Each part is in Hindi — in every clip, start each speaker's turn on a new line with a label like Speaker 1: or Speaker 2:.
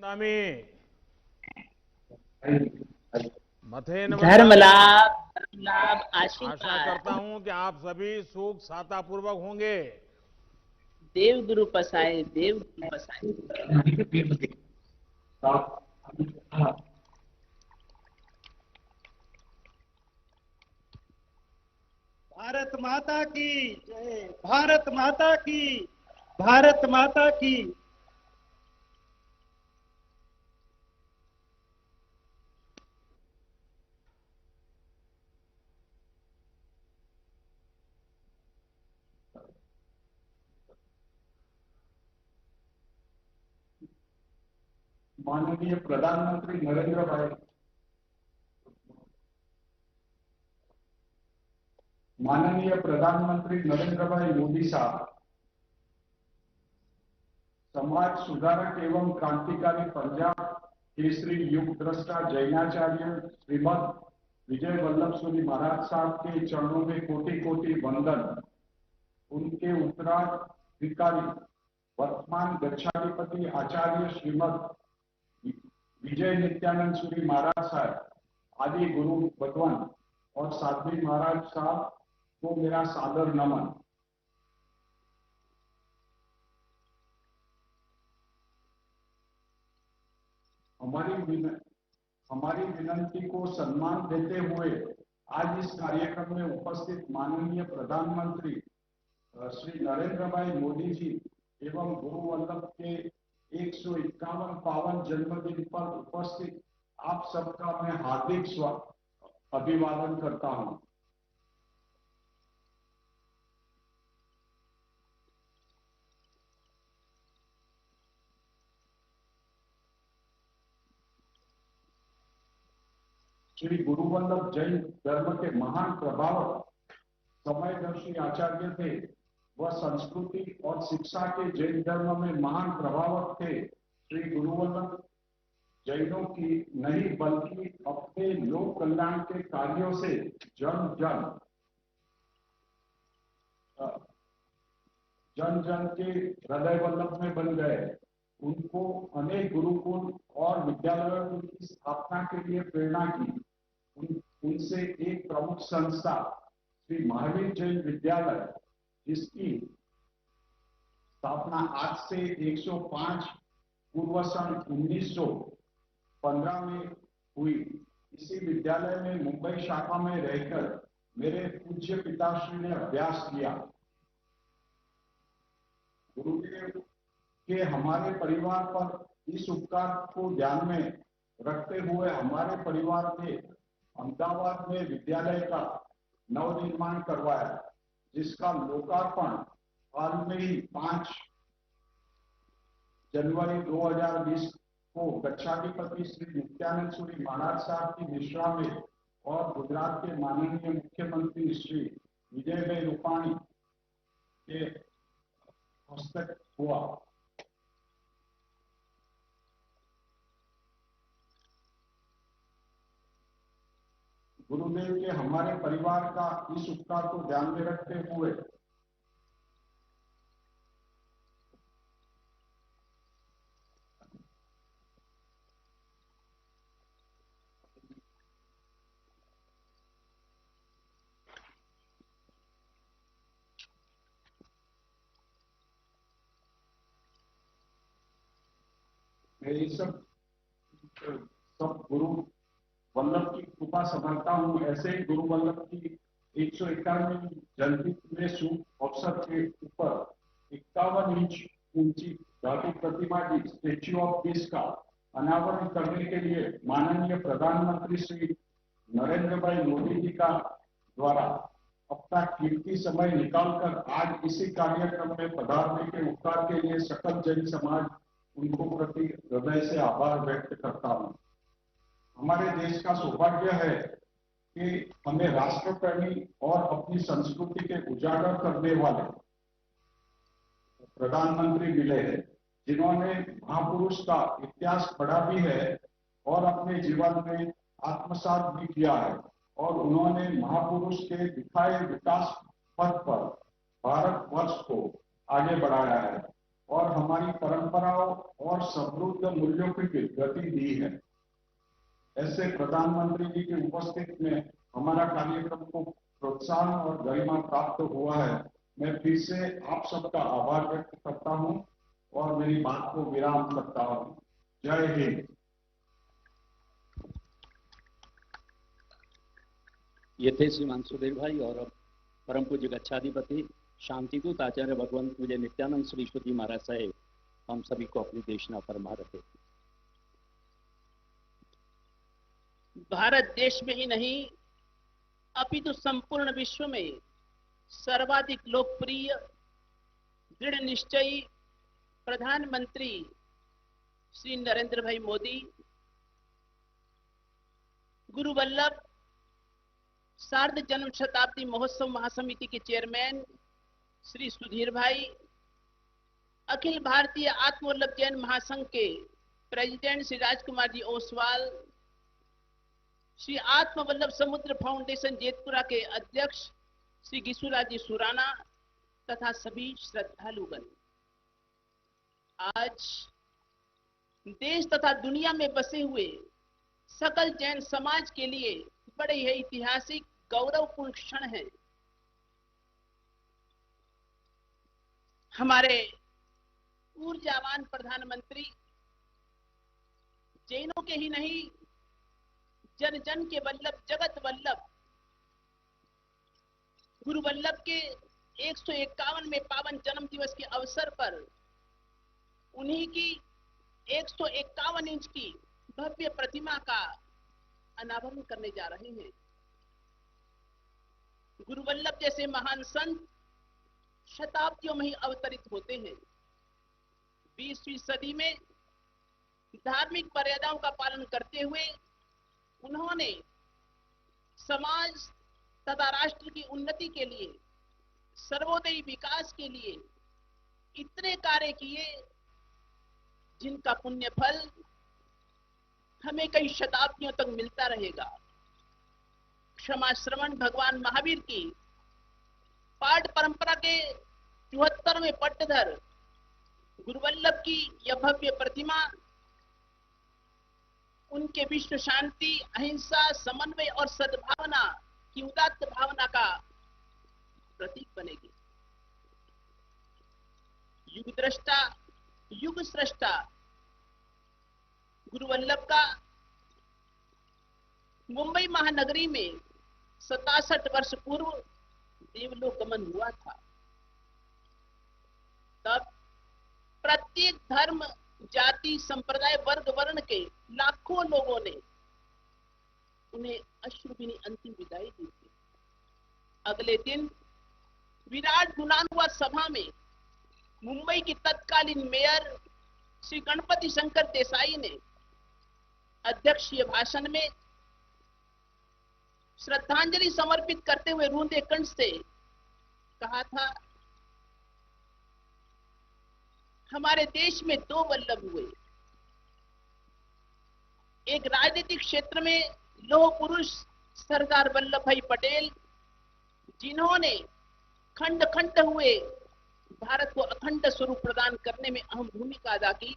Speaker 1: वन्दामि मथेन
Speaker 2: धर्म
Speaker 1: वन्दामि।
Speaker 2: लाभ, धर्म लाभ,
Speaker 1: आशा
Speaker 2: आशीर्वाद।
Speaker 1: करता हूं कि आप सभी सुख सातापूर्वक होंगे।
Speaker 2: देव गुरु पसाए, देव गुरु पसाए।
Speaker 3: भारत माता की जय, भारत माता की, भारत माता की।
Speaker 4: माननीय प्रधानमंत्री नरेंद्र भाई, माननीय प्रधानमंत्री नरेंद्र भाई मोदी साहब, समाज सुधारक एवं क्रांतिकारी पंजाब केसरी युग दृष्टा जैनाचार्य श्रीमद विजय वल्लभ सूरी महाराज साहब के चरणों में कोटि कोटि वंदन। उनके उत्तराधिकारी वर्तमान गच्छाधिपति आचार्य श्रीमद विजय नित्यानंद सूरी महाराज साहब आदि गुरु भगवान और साध्वी महाराज साहब को मेरा सादर नमन। हमारी विनंती को सम्मान देते हुए आज इस कार्यक्रम में उपस्थित माननीय प्रधानमंत्री श्री नरेंद्र भाई मोदी जी एवं गुरु वल्लभ के 151 पावन जन्मदिन पर उपस्थित आप सबका मैं हार्दिक अभिवादन करता हूं। श्री गुरु वल्लभ जैन धर्म के महान प्रभावक समयदर्शी आचार्य थे। वह संस्कृति और शिक्षा के जैन धर्म में महान प्रभावक थे। श्री गुरु वल्लभ जैनों की नहीं बल्कि अपने लोक कल्याण के कार्यों से जन जन के हृदय वल्लभ में बन गए। उनको अनेक गुरुकुल और विद्यालयों की स्थापना के लिए प्रेरणा की। उनसे एक प्रमुख संस्था श्री महावीर जैन विद्यालय, जिसकी स्थापना आज से 105 पूर्व सन 1915 में हुई। इसी विद्यालय में मुंबई शाखा में रहकर मेरे पूज्य पिताश्री ने अभ्यास किया। गुरुदेव के हमारे परिवार पर इस उपकार को ध्यान में रखते हुए हमारे परिवार ने अहमदाबाद में विद्यालय का नवनिर्माण करवाया, जिसका लोकार्पण हाल में ही 5 जनवरी 2020 को गच्छाधिपति श्री नित्यानंद सूरी महाराज साहब की निश्रा में और गुजरात के माननीय मुख्यमंत्री श्री विजय भाई रूपाणी के हस्तक हुआ। गुरुदेव के हमारे परिवार का इस उपकार को ध्यान में रखते हुए मैं सब गुरु वल्लभ की कृपा समझता हूँ। ऐसे ही गुरु वल्लभ की 151वीं जयंती में शुभ अवसर के ऊपर 51 इंच ऊंची धातु प्रतिमा की स्टेच्यू ऑफ पीस का अनावरण करने के लिए माननीय प्रधानमंत्री श्री नरेंद्र भाई मोदी जी का द्वारा अपना कीमती समय निकालकर आज इसी कार्यक्रम में पधारने के उपकार के लिए सकल जैन समाज उनको प्रति हृदय से आभार व्यक्त करता हूँ। हमारे देश का सौभाग्य है कि हमें राष्ट्रप्रेमी और अपनी संस्कृति के उजागर करने वाले प्रधानमंत्री मिले हैं, जिन्होंने महापुरुष का इतिहास पढ़ा भी है और अपने जीवन में आत्मसात भी किया है, और उन्होंने महापुरुष के दिखाए विकास पथ पर भारतवर्ष को आगे बढ़ाया है। और हमारी परंपराओं और समृद्ध मूल्यों की गति दी है। ऐसे प्रधानमंत्री जी की उपस्थिति में हमारा कार्यक्रम को प्रोत्साहन और गरिमा प्राप्त हुआ है। मैं फिर से आप सबका आभार व्यक्त करता हूं और मेरी बात को विराम करता हूं। जय हिंद।
Speaker 5: ये थे श्रीमान सुधीर भाई और अब परम पूज्य गच्छाधिपति शांतिदूत आचार्य भगवंत मुझे नित्यानंद सरस्वती महाराज साहेब हम सभी को अपनी देशना फरमा रहे थे।
Speaker 2: भारत देश में ही नहीं अपितु संपूर्ण विश्व में सर्वाधिक लोकप्रिय दृढ़ निश्चयी प्रधानमंत्री श्री नरेंद्र भाई मोदी, गुरु वल्लभ सार्ध जन्म शताब्दी महोत्सव महासमिति के चेयरमैन श्री सुधीर भाई, अखिल भारतीय आत्मवल्लभ जैन महासंघ के प्रेसिडेंट श्री राजकुमार जी ओसवाल, श्री आत्मवल्लभ समुद्र फाउंडेशन जेतपुरा के अध्यक्ष श्री गिसुराज जी सुराना तथा सभी श्रद्धालुगण, आज देश तथा दुनिया में बसे हुए सकल जैन समाज के लिए बड़े ही ऐतिहासिक गौरवपूर्ण क्षण है। हमारे ऊर्जावान प्रधानमंत्री जैनों के ही नहीं जन जन के वल्लभ जगत वल्लभ गुरु वल्लभ के 151वें पावन जन्म दिवस के अवसर पर उन्हीं की 151 इंच की भव्य प्रतिमा का अनावरण करने जा रहे हैं। गुरु वल्लभ जैसे महान संत शताब्दियों में ही अवतरित होते हैं। 20वीं सदी में धार्मिक मर्यादाओं का पालन करते हुए उन्होंने समाज तथा राष्ट्र की उन्नति के लिए, सर्वोदयी विकास के लिए इतने कार्य किए जिनका पुण्य फल हमें कई शताब्दियों तक मिलता रहेगा। क्षमा श्रवण भगवान महावीर की पाठ परंपरा के 74वें पट्टधर गुरु वल्लभ की यह भव्य प्रतिमा उनके विश्व शांति, अहिंसा, समन्वय और सद्भावना की उदात्त भावना का प्रतीक बनेगी। युग दृष्टा, युग सृष्टा गुरु वल्लभ का मुंबई महानगरी में 67 वर्ष पूर्व देवलोक गमन हुआ था। तब प्रत्येक धर्म, जाति, संप्रदाय, वर्ग, वर्ण के लाखों लोगों ने उन्हें अश्रुभीनी अंतिम विदाई दी थी। अगले दिन विराट गुणानुवाद सभा में मुंबई की तत्कालीन मेयर श्री गणपति शंकर देसाई ने अध्यक्षीय भाषण में श्रद्धांजलि समर्पित करते हुए रूंधे कंठ से कहा था, हमारे देश में 2 वल्लभ हुए। एक राजनीतिक क्षेत्र में लौह पुरुष सरदार वल्लभ भाई पटेल, जिन्होंने खंड खंड हुए भारत को अखंड स्वरूप प्रदान करने में अहम भूमिका अदा की।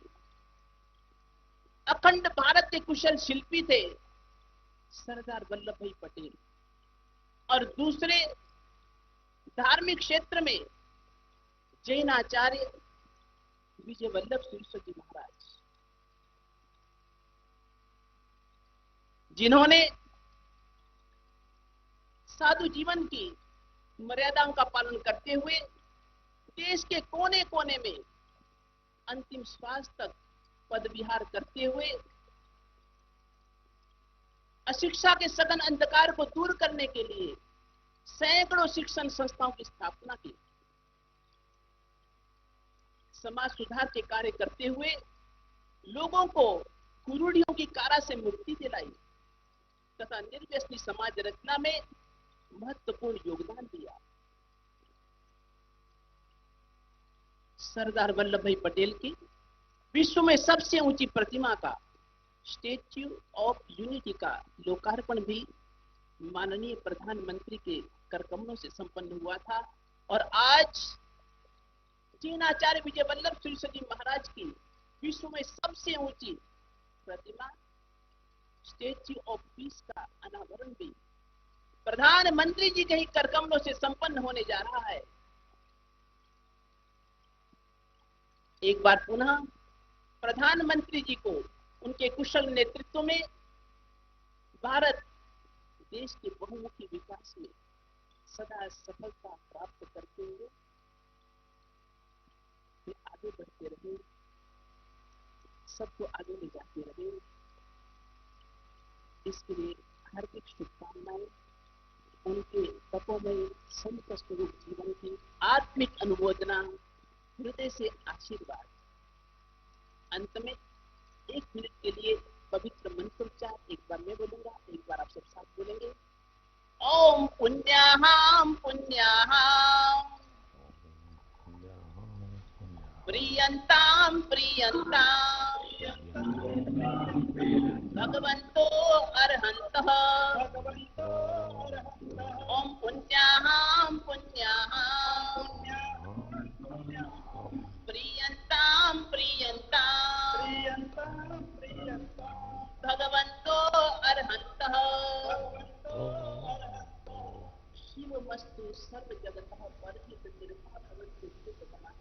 Speaker 2: अखंड भारत के कुशल शिल्पी थे सरदार वल्लभ भाई पटेल। और दूसरे धार्मिक क्षेत्र में जैन आचार्य विजय वल्लभ सरस्वती महाराज, जिन्होंने साधु जीवन की मर्यादाओं का पालन करते हुए देश के कोने कोने में अंतिम श्वास तक पद विहार करते हुए अशिक्षा के सघन अंधकार को दूर करने के लिए सैकड़ों शिक्षण संस्थाओं की स्थापना की। समाज सुधार के कार्य करते हुए लोगों को कुरूढ़ियों की कारा से मुक्ति दिलाई तथा निर्व्यसनी समाज रचना में महत्वपूर्ण योगदान दिया। सरदार वल्लभ भाई पटेल की विश्व में सबसे ऊंची प्रतिमा का, स्टेच्यू ऑफ यूनिटी का लोकार्पण भी माननीय प्रधानमंत्री के करकमलों से संपन्न हुआ था। और आज जैनाचार्य विजय वल्लभ सुरीश्वर जी महाराज की विश्व में सबसे ऊंची प्रतिमा स्टेच्यू ऑफ पीस का अनावरण भी प्रधानमंत्री जी के ही करकमलों से संपन्न होने जा रहा है। एक बार पुनः प्रधानमंत्री जी को उनके कुशल नेतृत्व में भारत देश के बहुमुखी विकास में सदा सफलता प्राप्त करते हुए वे आगे बढ़ते रहे, सबको आगे ले जाते रहे। इसके लिए हार्दिक शुभकामनाएं, उनके तपोमय संत स्वरूप जीवन की आत्मिक अनुमोदना, हृदय से आशीर्वाद। अंत में 1 मिनट के लिए पवित्र मंत्रोच्चार एक बार मैं बोलूंगा, एक बार आप सब साथ बोलेंगे। ओम पुण्याहम पुण्याहम प्रियंताम प्रियंताम भगवन्तो अर्हन्तः। ओम पुण्याहम पुण्याहम प्रियंताम प्रियंताम भगवन्तो अर्हन्तः। शिवमस्तु सर्वजगतः परहित निर्मः भवतु सुखतमः।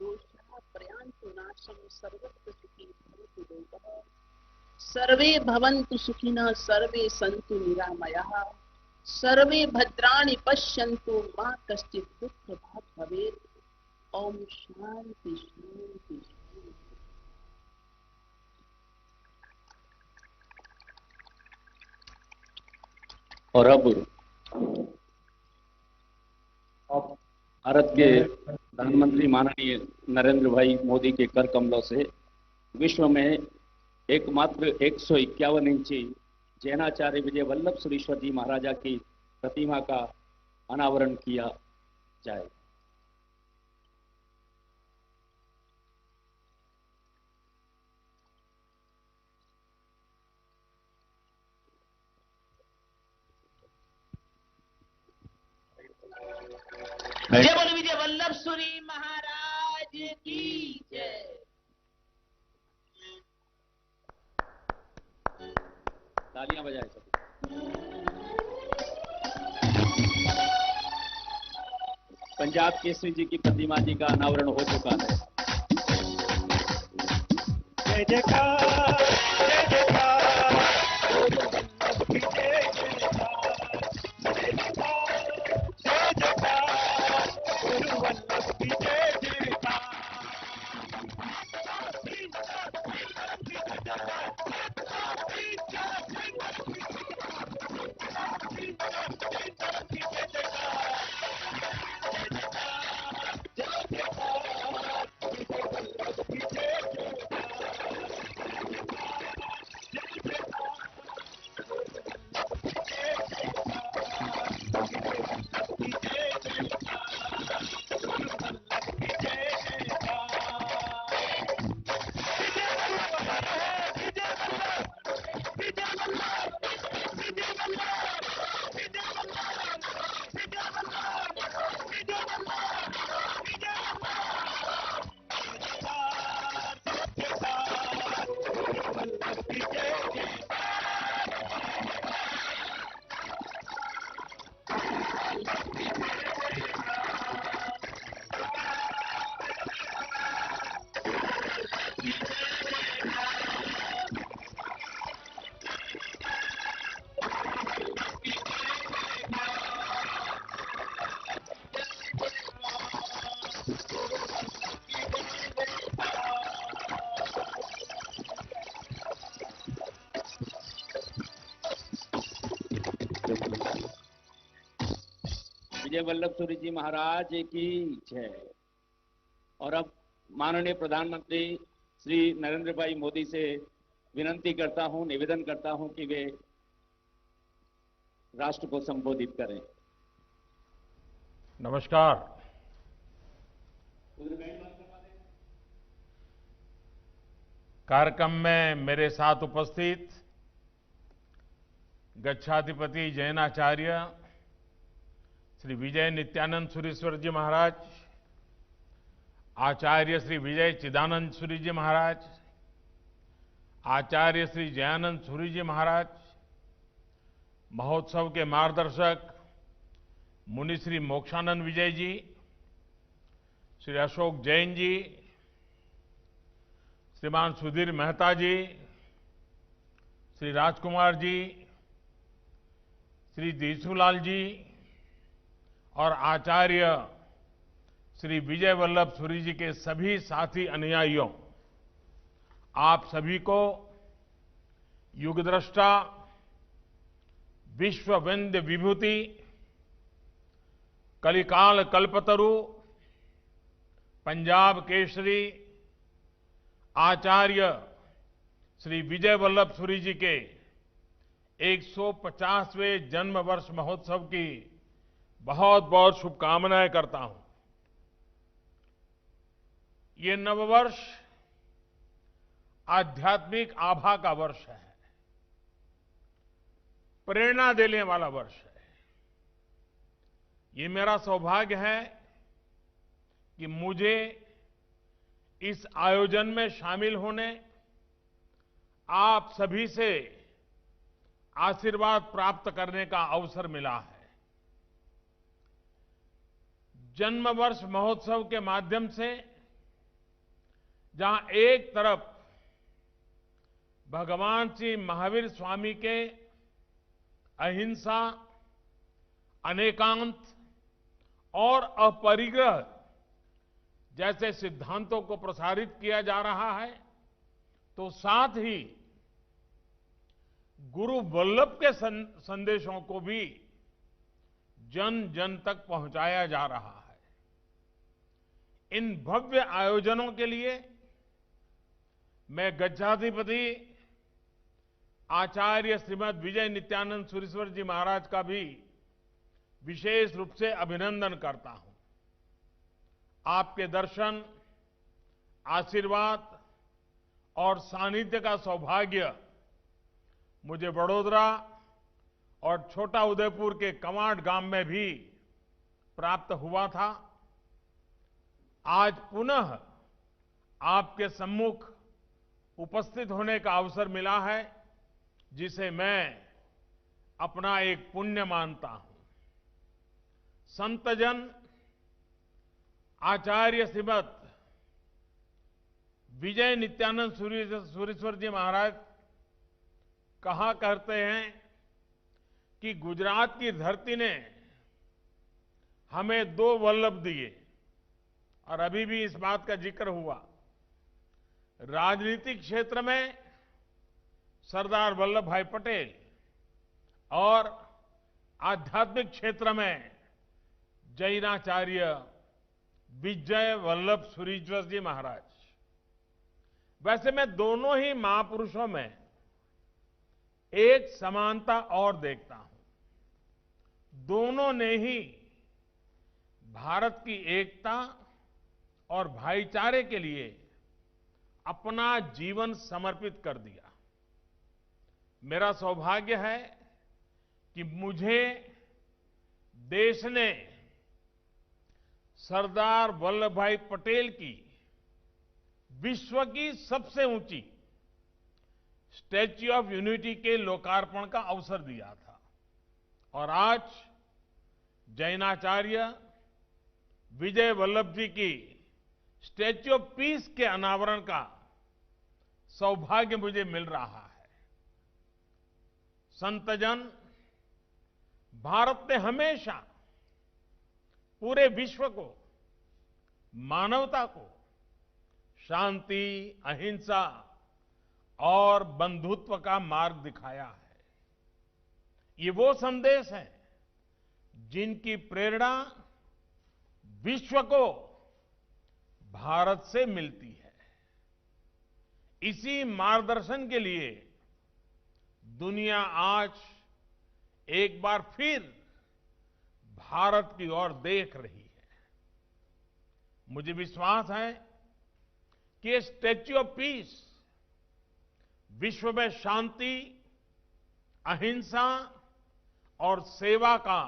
Speaker 2: दोषः प्रयान्तु नाशं सर्वत्र सुखी भवतु लोकः। सर्वे भवन्तु सुखिनः सर्वे सन्तु निरामयाः। सर्वे भद्राणि पश्यन्तु मा कश्चित् दुःखभाग् भवेत्। ओम शांति शांति शांति।
Speaker 5: और अब भारत के प्रधानमंत्री माननीय नरेंद्र भाई मोदी के कर कमलों से विश्व में एकमात्र 151 इंची जैनाचार्य विजय वल्लभ सुरीश्वर जी महाराजा की प्रतिमा का अनावरण किया जाए।
Speaker 2: जय बोलो विजय वल्लभ सुरी महाराज की जय।
Speaker 5: तालियां बजाए सब। पंजाब केसरी जी की प्रतिमा जी का अनावरण हो चुका है।
Speaker 3: जय जयकार जय जयकार गुरु वल्लभ की जय जयकार।
Speaker 5: विजय वल्लभ सुरी जी महाराज की जय। और अब माननीय प्रधानमंत्री श्री नरेंद्र भाई मोदी से विनती करता हूं, निवेदन करता हूं कि वे राष्ट्र को संबोधित करें।
Speaker 1: नमस्कार। कार्यक्रम में मेरे साथ उपस्थित गच्छाधिपति जैनाचार्य श्री विजय नित्यानंद सुरीश्वर जी महाराज, आचार्य श्री विजय चिदानंद सूरी जी महाराज, आचार्य श्री जयानंद सूरी जी महाराज, महोत्सव के मार्गदर्शक मुनि श्री मोक्षानंद विजय जी, श्री अशोक जैन जी, श्रीमान सुधीर मेहता जी, श्री राजकुमार जी, श्री देसुलाल जी और आचार्य श्री विजय वल्लभ सूरी जी के सभी साथी अनुयायियों, आप सभी को युगद्रष्टा, विश्व वंद्य विभूति, कलिकाल कल्पतरु, पंजाब केसरी आचार्य श्री विजय वल्लभ सूरी जी के 150वें जन्म वर्ष महोत्सव की बहुत बहुत शुभकामनाएं करता हूं। ये नववर्ष आध्यात्मिक आभा का वर्ष है, प्रेरणा देने वाला वर्ष है। ये मेरा सौभाग्य है कि मुझे इस आयोजन में शामिल होने, आप सभी से आशीर्वाद प्राप्त करने का अवसर मिला है। जन्म वर्ष महोत्सव के माध्यम से जहां एक तरफ भगवान श्री महावीर स्वामी के अहिंसा, अनेकांत और अपरिग्रह जैसे सिद्धांतों को प्रसारित किया जा रहा है, तो साथ ही गुरु वल्लभ के संदेशों को भी जन जन तक पहुंचाया जा रहा है। इन भव्य आयोजनों के लिए मैं गज्जाधिपति आचार्य श्रीमद विजय नित्यानंद सूरीश्वर जी महाराज का भी विशेष रूप से अभिनंदन करता हूं। आपके दर्शन, आशीर्वाद और सानिध्य का सौभाग्य मुझे वडोदरा और छोटा उदयपुर के कमांड गांव में भी प्राप्त हुआ था। आज पुनः आपके सम्मुख उपस्थित होने का अवसर मिला है, जिसे मैं अपना एक पुण्य मानता हूं। संतजन आचार्य श्रीमद विजय नित्यानंद सूरीश्वर जी महाराज कहा करते हैं कि गुजरात की धरती ने हमें 2 वल्लभ दिए, और अभी भी इस बात का जिक्र हुआ। राजनीतिक क्षेत्र में सरदार वल्लभ भाई पटेल और आध्यात्मिक क्षेत्र में जैनाचार्य विजय वल्लभ सूरीश्वर जी महाराज। वैसे मैं दोनों ही महापुरुषों में एक समानता और देखता हूं। दोनों ने ही भारत की एकता और भाईचारे के लिए अपना जीवन समर्पित कर दिया। मेरा सौभाग्य है कि मुझे देश ने सरदार वल्लभ भाई पटेल की विश्व की सबसे ऊंची स्टैच्यू ऑफ यूनिटी के लोकार्पण का अवसर दिया था, और आज जैनाचार्य विजय वल्लभ जी की स्टैच्यू ऑफ पीस के अनावरण का सौभाग्य मुझे मिल रहा है। संतजन, भारत ने हमेशा पूरे विश्व को, मानवता को शांति, अहिंसा और बंधुत्व का मार्ग दिखाया है। ये वो संदेश है जिनकी प्रेरणा विश्व को भारत से मिलती है। इसी मार्गदर्शन के लिए दुनिया आज एक बार फिर भारत की ओर देख रही है। मुझे विश्वास है कि ये स्टैच्यू ऑफ पीस विश्व में शांति, अहिंसा और सेवा का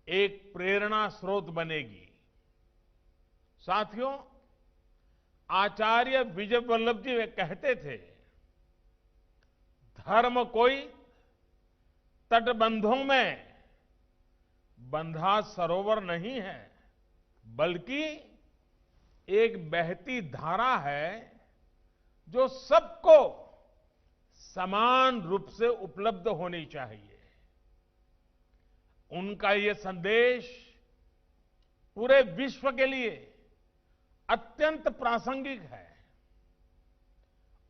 Speaker 1: एक प्रेरणा स्रोत बनेगी। साथियों, आचार्य विजय वल्लभ जी वे कहते थे, धर्म कोई तटबंधों में बंधा सरोवर नहीं है, बल्कि एक बहती धारा है जो सबको समान रूप से उपलब्ध होनी चाहिए। उनका ये संदेश पूरे विश्व के लिए अत्यंत प्रासंगिक है।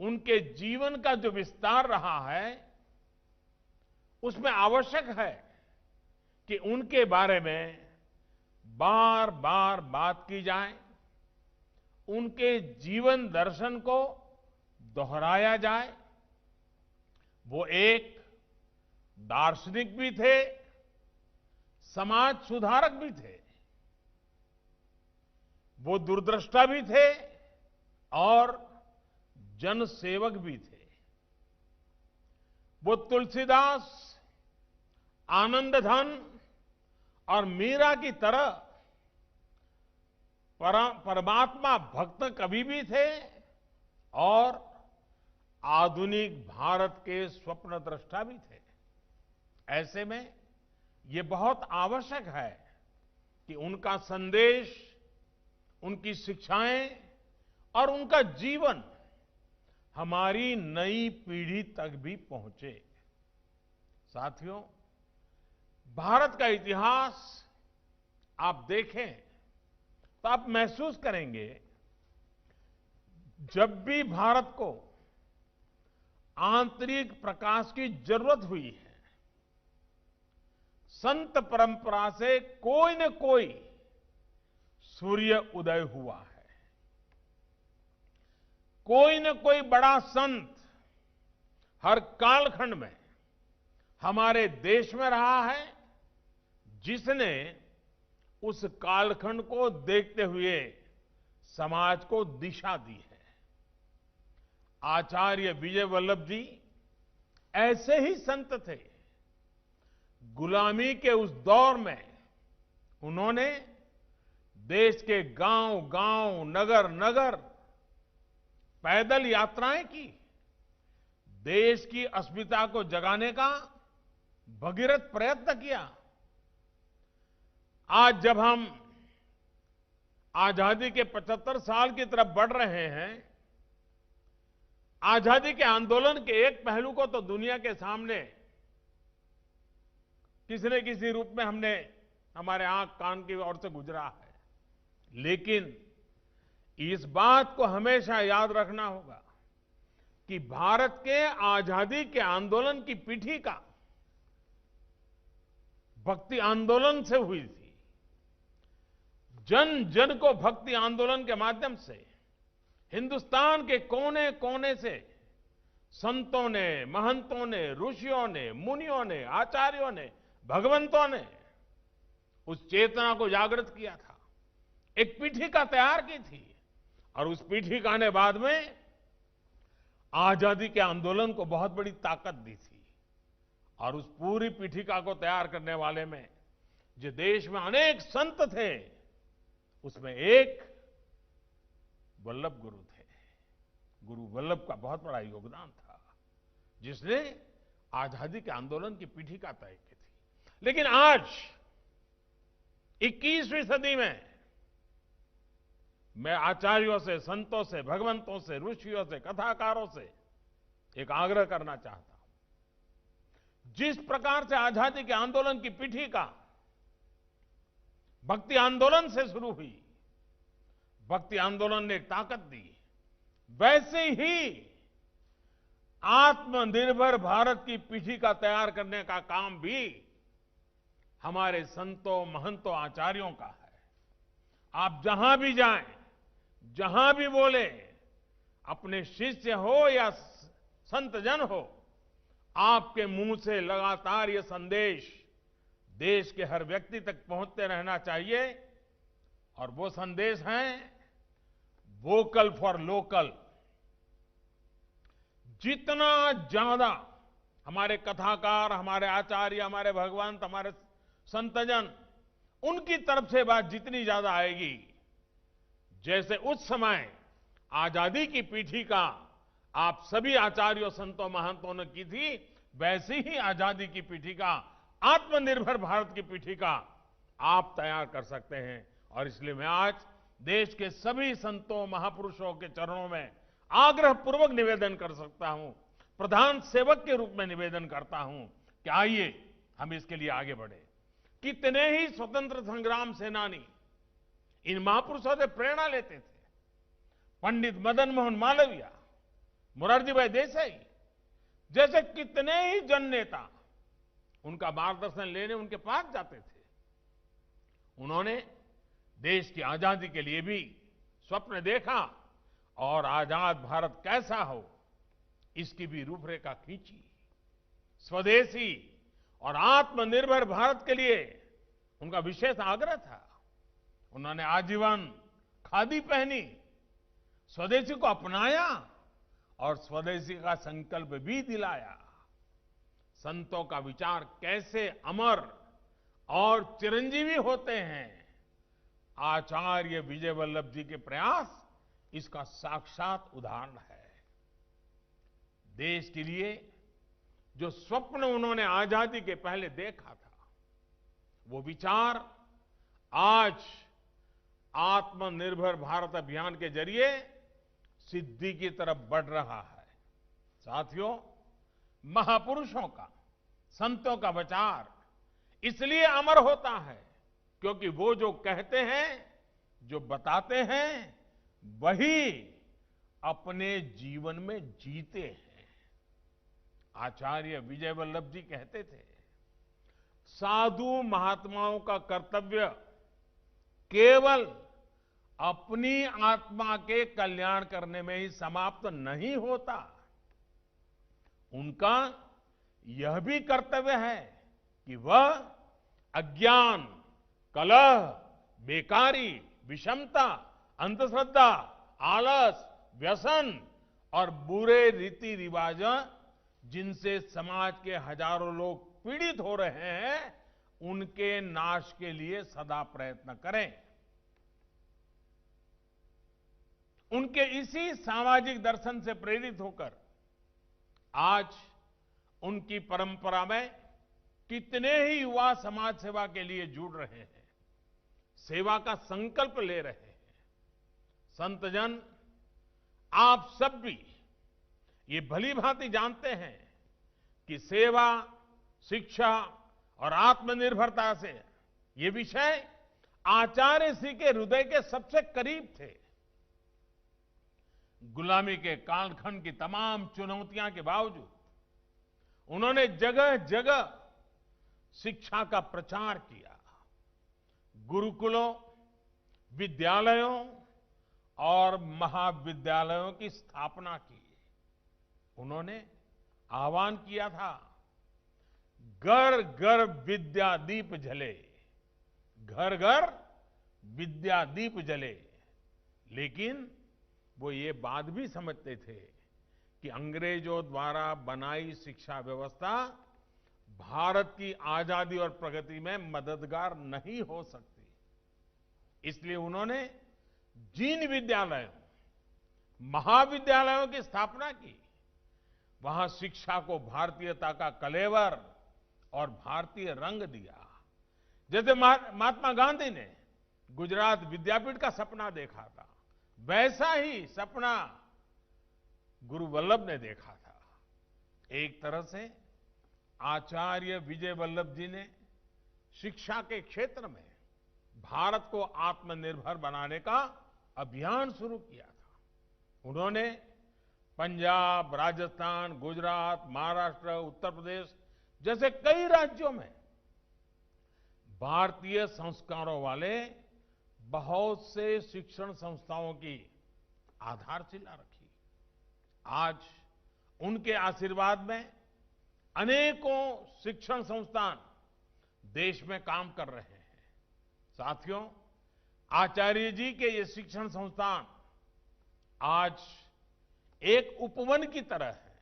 Speaker 1: उनके जीवन का जो विस्तार रहा है, उसमें आवश्यक है कि उनके बारे में बार बार बात की जाए, उनके जीवन दर्शन को दोहराया जाए। वो एक दार्शनिक भी थे, समाज सुधारक भी थे, वो दूरदृष्टा भी थे और जनसेवक भी थे। वो तुलसीदास, आनंदधन और मीरा की तरह परमात्मा भक्त कवि भी थे और आधुनिक भारत के स्वप्न दृष्टा भी थे। ऐसे में ये बहुत आवश्यक है कि उनका संदेश, उनकी शिक्षाएं और उनका जीवन हमारी नई पीढ़ी तक भी पहुंचे। साथियों, भारत का इतिहास आप देखें तो आप महसूस करेंगे, जब भी भारत को आंतरिक प्रकाश की जरूरत हुई है, संत परंपरा से कोई न कोई सूर्य उदय हुआ है। कोई न कोई बड़ा संत हर कालखंड में हमारे देश में रहा है, जिसने उस कालखंड को देखते हुए समाज को दिशा दी है। आचार्य विजय वल्लभ जी ऐसे ही संत थे। गुलामी के उस दौर में उन्होंने देश के गांव-गांव, नगर-नगर पैदल यात्राएं की, देश की अस्मिता को जगाने का भगीरथ प्रयत्न किया। आज जब हम आजादी के 75 साल की तरफ बढ़ रहे हैं, आजादी के आंदोलन के एक पहलू को तो दुनिया के सामने किसी न किसी रूप में हमने हमारे आंख कान की ओर से गुजरा है, लेकिन इस बात को हमेशा याद रखना होगा कि भारत के आजादी के आंदोलन की पीठिका भक्ति आंदोलन से हुई थी। जन जन को भक्ति आंदोलन के माध्यम से हिंदुस्तान के कोने कोने से संतों ने, महंतों ने, ऋषियों ने, मुनियों ने, आचार्यों ने, भगवंतों ने उस चेतना को जागृत किया था, एक पीठिका तैयार की थी और उस पीठिका ने बाद में आजादी के आंदोलन को बहुत बड़ी ताकत दी थी। और उस पूरी पीठिका को तैयार करने वाले में जो देश में अनेक संत थे, उसमें एक वल्लभ गुरु थे। गुरु वल्लभ का बहुत बड़ा योगदान था, जिसने आजादी के आंदोलन की पीठिका तय की थी। लेकिन आज 21वीं सदी में मैं आचार्यों से, संतों से, भगवंतों से, ऋषियों से, कथाकारों से एक आग्रह करना चाहता हूं। जिस प्रकार से आजादी के आंदोलन की पीठिका भक्ति आंदोलन से शुरू हुई, भक्ति आंदोलन ने एक ताकत दी, वैसे ही आत्मनिर्भर भारत की पीठिका तैयार करने का काम भी हमारे संतों, महंतों, आचार्यों का है। आप जहां भी जाएं, जहां भी बोले, अपने शिष्य हो या संत जन हो, आपके मुंह से लगातार ये संदेश देश के हर व्यक्ति तक पहुंचते रहना चाहिए। और वो संदेश है वोकल फॉर लोकल। जितना ज्यादा हमारे कथाकार, हमारे आचार्य, हमारे भगवंत, हमारे संतजन, उनकी तरफ से बात जितनी ज्यादा आएगी, जैसे उस समय आजादी की पीठिका आप सभी आचार्यों संतों महंतों ने की थी, वैसी ही आजादी की पीठिका, आत्मनिर्भर भारत की पीठिका आप तैयार कर सकते हैं। और इसलिए मैं आज देश के सभी संतों महापुरुषों के चरणों में आग्रह पूर्वक निवेदन कर सकता हूं, प्रधान सेवक के रूप में निवेदन करता हूं कि आइए हम इसके लिए आगे बढ़े। कितने ही स्वतंत्र संग्राम सेनानी इन महापुरुषों से प्रेरणा लेते थे। पंडित मदन मोहन मालवीय, मोरारजी भाई देसाई जैसे कितने ही जन नेता उनका मार्गदर्शन लेने उनके पास जाते थे। उन्होंने देश की आजादी के लिए भी स्वप्न देखा और आजाद भारत कैसा हो इसकी भी रूपरेखा खींची। स्वदेशी और आत्मनिर्भर भारत के लिए उनका विशेष आग्रह था। उन्होंने आजीवन खादी पहनी, स्वदेशी को अपनाया और स्वदेशी का संकल्प भी दिलाया। संतों का विचार कैसे अमर और चिरंजीवी होते हैं, आचार्य विजय वल्लभ जी के प्रयास इसका साक्षात उदाहरण है। देश के लिए जो स्वप्न उन्होंने आजादी के पहले देखा था, वो विचार आज आत्मनिर्भर भारत अभियान के जरिए सिद्धि की तरफ बढ़ रहा है। साथियों, महापुरुषों का, संतों का विचार इसलिए अमर होता है क्योंकि वो जो कहते हैं, जो बताते हैं, वही अपने जीवन में जीते हैं। आचार्य विजय वल्लभ जी कहते थे, साधु महात्माओं का कर्तव्य केवल अपनी आत्मा के कल्याण करने में ही समाप्त नहीं होता, उनका यह भी कर्तव्य है कि वह अज्ञान, कलह, बेकारी, विषमता, अंधश्रद्धा, आलस, व्यसन और बुरे रीति रिवाज जिनसे समाज के हजारों लोग पीड़ित हो रहे हैं, उनके नाश के लिए सदा प्रयत्न करें। उनके इसी सामाजिक दर्शन से प्रेरित होकर आज उनकी परंपरा में कितने ही युवा समाज सेवा के लिए जुड़ रहे हैं, सेवा का संकल्प ले रहे हैं। संतजन, आप सब भी ये भली भांति जानते हैं कि सेवा, शिक्षा और आत्मनिर्भरता से ये विषय आचार्य श्री के हृदय के सबसे करीब थे। गुलामी के कालखंड की तमाम चुनौतियां के बावजूद उन्होंने जगह जगह शिक्षा का प्रचार किया, गुरुकुलों, विद्यालयों और महाविद्यालयों की स्थापना की। उन्होंने आह्वान किया था, घर घर विद्या दीप जले, घर घर विद्या दीप जले। लेकिन वो ये बात भी समझते थे कि अंग्रेजों द्वारा बनाई शिक्षा व्यवस्था भारत की आजादी और प्रगति में मददगार नहीं हो सकती। इसलिए उन्होंने जिन विद्यालयों, महाविद्यालयों की स्थापना की, वहां शिक्षा को भारतीयता का कलेवर और भारतीय रंग दिया। जैसे महात्मा गांधी ने गुजरात विद्यापीठ का सपना देखा था, वैसा ही सपना गुरु वल्लभ ने देखा था। एक तरह से आचार्य विजय वल्लभ जी ने शिक्षा के क्षेत्र में भारत को आत्मनिर्भर बनाने का अभियान शुरू किया था। उन्होंने पंजाब, राजस्थान, गुजरात, महाराष्ट्र, उत्तर प्रदेश जैसे कई राज्यों में भारतीय संस्कारों वाले बहुत से शिक्षण संस्थाओं की आधारशिला रखी। आज उनके आशीर्वाद में अनेकों शिक्षण संस्थान देश में काम कर रहे हैं। साथियों, आचार्य जी के ये शिक्षण संस्थान आज एक उपवन की तरह है।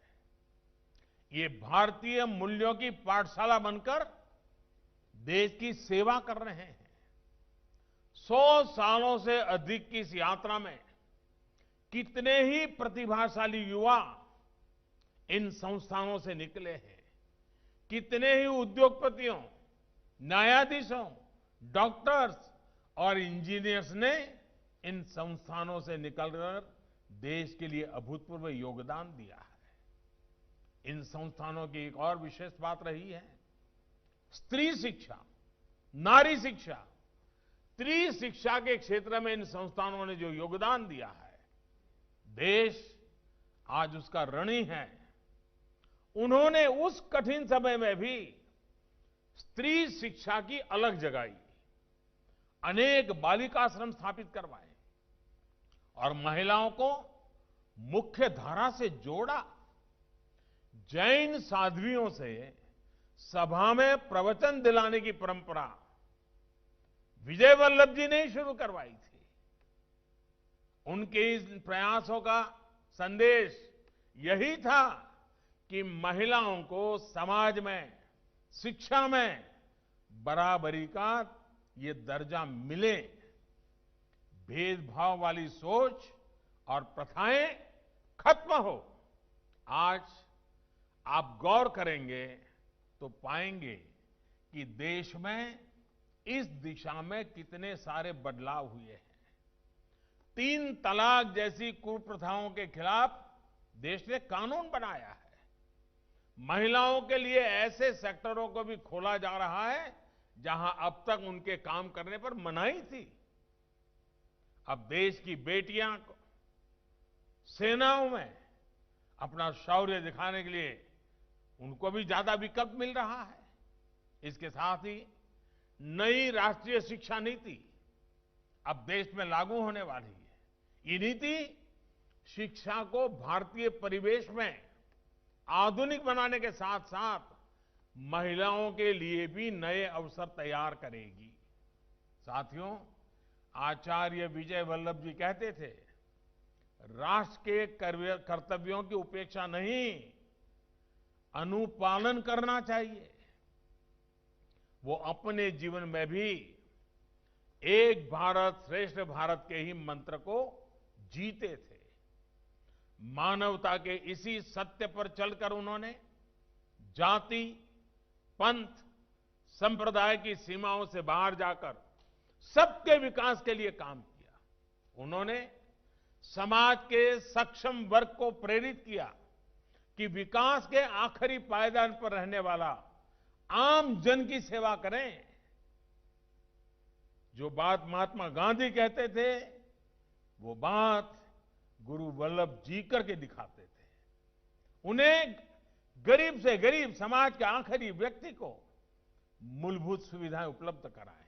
Speaker 1: ये भारतीय मूल्यों की पाठशाला बनकर देश की सेवा कर रहे हैं। 100 सालों से अधिक की इस यात्रा में कितने ही प्रतिभाशाली युवा इन संस्थानों से निकले हैं। कितने ही उद्योगपतियों, न्यायाधीशों, डॉक्टर्स और इंजीनियर्स ने इन संस्थानों से निकलकर देश के लिए अभूतपूर्व योगदान दिया है। इन संस्थानों की एक और विशेष बात रही है स्त्री शिक्षा, नारी शिक्षा, त्रिशिक्षा के क्षेत्र में इन संस्थानों ने जो योगदान दिया है, देश आज उसका ऋणी है। उन्होंने उस कठिन समय में भी स्त्री शिक्षा की अलग जगाई, अनेक बालिकाश्रम स्थापित करवाए और महिलाओं को मुख्य धारा से जोड़ा। जैन साध्वियों से सभा में प्रवचन दिलाने की परंपरा विजय वल्लभ जी ने ही शुरू करवाई थी। उनके इस प्रयासों का संदेश यही था कि महिलाओं को समाज में, शिक्षा में बराबरी का ये दर्जा मिले। भेदभाव वाली सोच और प्रथाएं खत्म हो। आज आप गौर करेंगे तो पाएंगे कि देश में इस दिशा में कितने सारे बदलाव हुए हैं। 3 तलाक जैसी कुप्रथाओं के खिलाफ देश ने कानून बनाया है। महिलाओं के लिए ऐसे सेक्टरों को भी खोला जा रहा है जहां अब तक उनके काम करने पर मनाही थी। अब देश की बेटियां सेनाओं में अपना शौर्य दिखाने के लिए उनको भी ज्यादा विकल्प मिल रहा है। इसके साथ ही नई राष्ट्रीय शिक्षा नीति अब देश में लागू होने वाली है। ये नीति शिक्षा को भारतीय परिवेश में आधुनिक बनाने के साथ साथ महिलाओं के लिए भी नए अवसर तैयार करेगी। साथियों, आचार्य विजय वल्लभ जी कहते थे, राष्ट्र के कर्तव्यों की उपेक्षा नहीं, अनुपालन करना चाहिए। वो अपने जीवन में भी एक भारत श्रेष्ठ भारत के ही मंत्र को जीते थे। मानवता के इसी सत्य पर चलकर उन्होंने जाति, पंथ, संप्रदाय की सीमाओं से बाहर जाकर सबके विकास के लिए काम किया। उन्होंने समाज के सक्षम वर्ग को प्रेरित किया कि विकास के आखिरी पायदान पर रहने वाला आम जन की सेवा करें। जो बात महात्मा गांधी कहते थे, वो बात गुरु वल्लभ जी करके दिखाते थे। उन्हें गरीब से गरीब समाज के आखिरी व्यक्ति को मूलभूत सुविधाएं उपलब्ध कराएं।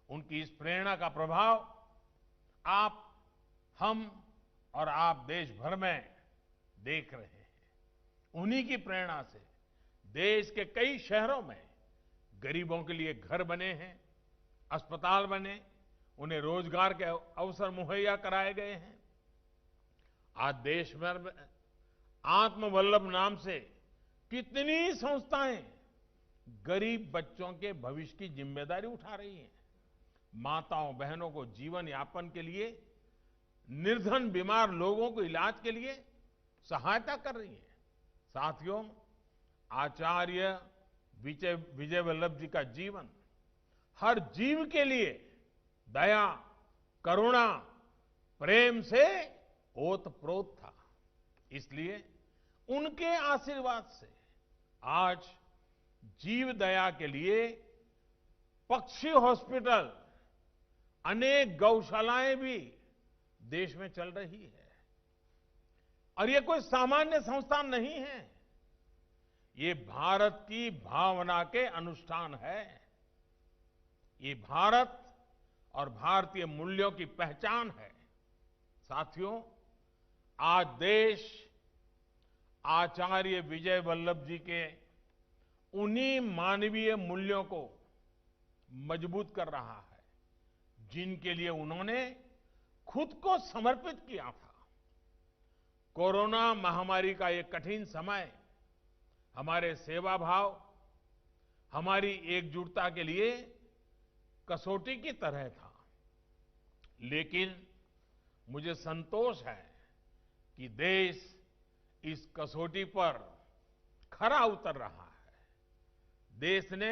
Speaker 1: उनकी इस प्रेरणा का प्रभाव आप, हम और आप देश भर में देख रहे हैं। उन्हीं की प्रेरणा से देश के कई शहरों में गरीबों के लिए घर बने हैं, अस्पताल बने, उन्हें रोजगार के अवसर मुहैया कराए गए हैं। आज देश भर में आत्मवल्लभ नाम से कितनी संस्थाएं गरीब बच्चों के भविष्य की जिम्मेदारी उठा रही हैं। माताओं बहनों को जीवन यापन के लिए, निर्धन बीमार लोगों को इलाज के लिए सहायता कर रही है। साथियों, आचार्य विजय वल्लभ जी का जीवन हर जीव के लिए दया, करुणा, प्रेम से ओतप्रोत था। इसलिए उनके आशीर्वाद से आज जीव दया के लिए पक्षी हॉस्पिटल, अनेक गौशालाएं भी देश में चल रही है। और ये कोई सामान्य संस्थान नहीं है, ये भारत की भावना के अनुष्ठान है। ये भारत और भारतीय मूल्यों की पहचान है। साथियों, आज देश आचार्य विजय वल्लभ जी के उन्हीं मानवीय मूल्यों को मजबूत कर रहा है जिनके लिए उन्होंने खुद को समर्पित किया था। कोरोना महामारी का ये कठिन समय हमारे सेवा भाव, हमारी एकजुटता के लिए कसौटी की तरह था। लेकिन मुझे संतोष है कि देश इस कसौटी पर खरा उतर रहा है। देश ने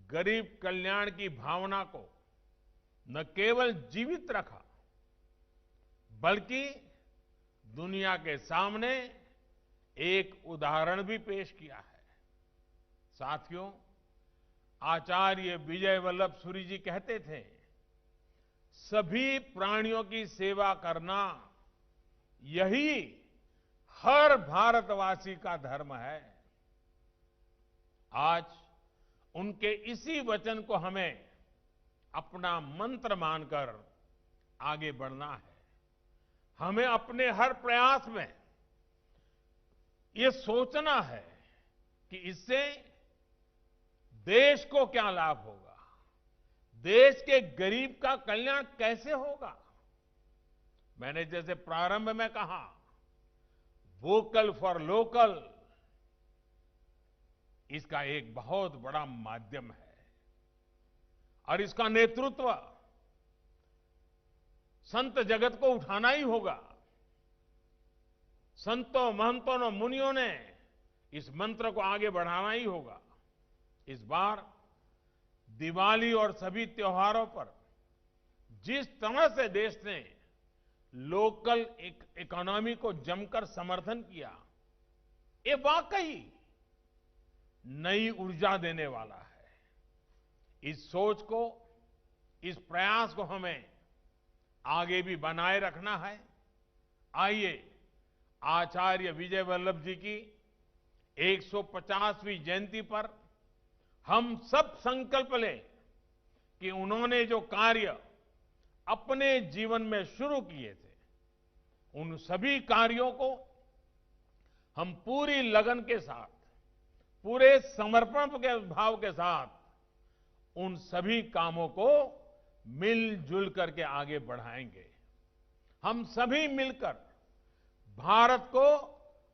Speaker 1: गरीब कल्याण की भावना को न केवल जीवित रखा, बल्कि दुनिया के सामने एक उदाहरण भी पेश किया है। साथियों, आचार्य विजय वल्लभ सूरी जी कहते थे, सभी प्राणियों की सेवा करना यही हर भारतवासी का धर्म है। आज उनके इसी वचन को हमें अपना मंत्र मानकर आगे बढ़ना है। हमें अपने हर प्रयास में ये सोचना है कि इससे देश को क्या लाभ होगा, देश के गरीब का कल्याण कैसे होगा। मैंने जैसे प्रारंभ में कहा, वोकल फॉर लोकल इसका एक बहुत बड़ा माध्यम है और इसका नेतृत्व संत जगत को उठाना ही होगा। संतों, महंतों और मुनियों ने इस मंत्र को आगे बढ़ाना ही होगा। इस बार दिवाली और सभी त्योहारों पर जिस तरह से देश ने लोकल इकोनॉमी को जमकर समर्थन किया, ये वाकई नई ऊर्जा देने वाला है। इस सोच को, इस प्रयास को हमें आगे भी बनाए रखना है। आइए आचार्य विजय वल्लभ जी की 150वीं जयंती पर हम सब संकल्प लें कि उन्होंने जो कार्य अपने जीवन में शुरू किए थे, उन सभी कार्यों को हम पूरी लगन के साथ, पूरे समर्पण के भाव के साथ उन सभी कामों को मिलजुल करके आगे बढ़ाएंगे। हम सभी मिलकर भारत को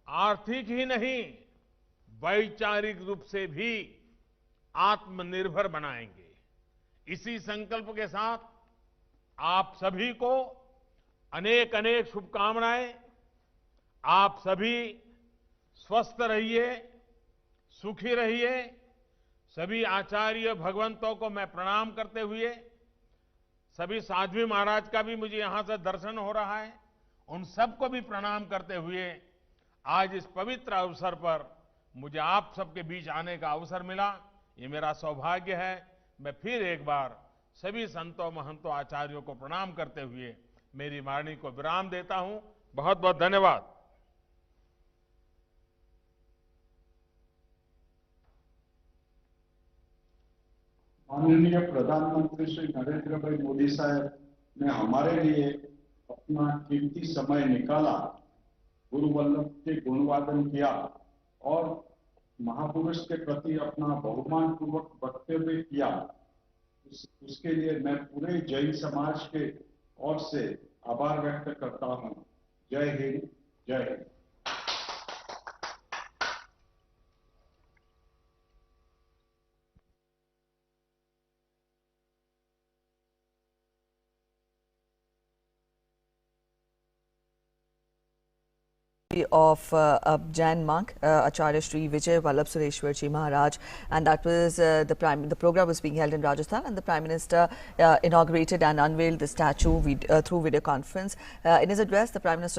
Speaker 1: आर्थिक ही नहीं, वैचारिक रूप से भी आत्मनिर्भर बनाएंगे। इसी संकल्प के साथ आप सभी को अनेक अनेक शुभकामनाएं। आप सभी स्वस्थ रहिए, सुखी रहिए। सभी आचार्य भगवंतों को मैं प्रणाम करते हुए, सभी साध्वी महाराज का भी मुझे यहां से दर्शन हो रहा है, उन सबको भी प्रणाम करते हुए आज इस पवित्र अवसर पर मुझे आप सबके बीच आने का अवसर मिला, ये मेरा सौभाग्य है। मैं फिर एक बार सभी संतों, महंतों, आचार्यों को प्रणाम करते हुए मेरी वाणी को विराम देता हूं। बहुत बहुत धन्यवाद।
Speaker 4: माननीय प्रधानमंत्री श्री नरेंद्र भाई मोदी साहब ने हमारे लिए अपना कीमती समय निकाला, गुरु वल्लभ के गुणवादन किया और महापुरुष के प्रति अपना बहुमान पूर्वक वक्तव्य किया। उसके लिए मैं पूरे जैन समाज के ओर से आभार व्यक्त करता हूं। जय हिंद, जय Hind.
Speaker 6: of a Jain monk, Acharya Shri Vijay Vallabh Sureshwar Ji Maharaj, and that was the program was being held in Rajasthan, and the Prime Minister inaugurated and unveiled the statue through video conference. In his address, the Prime Minister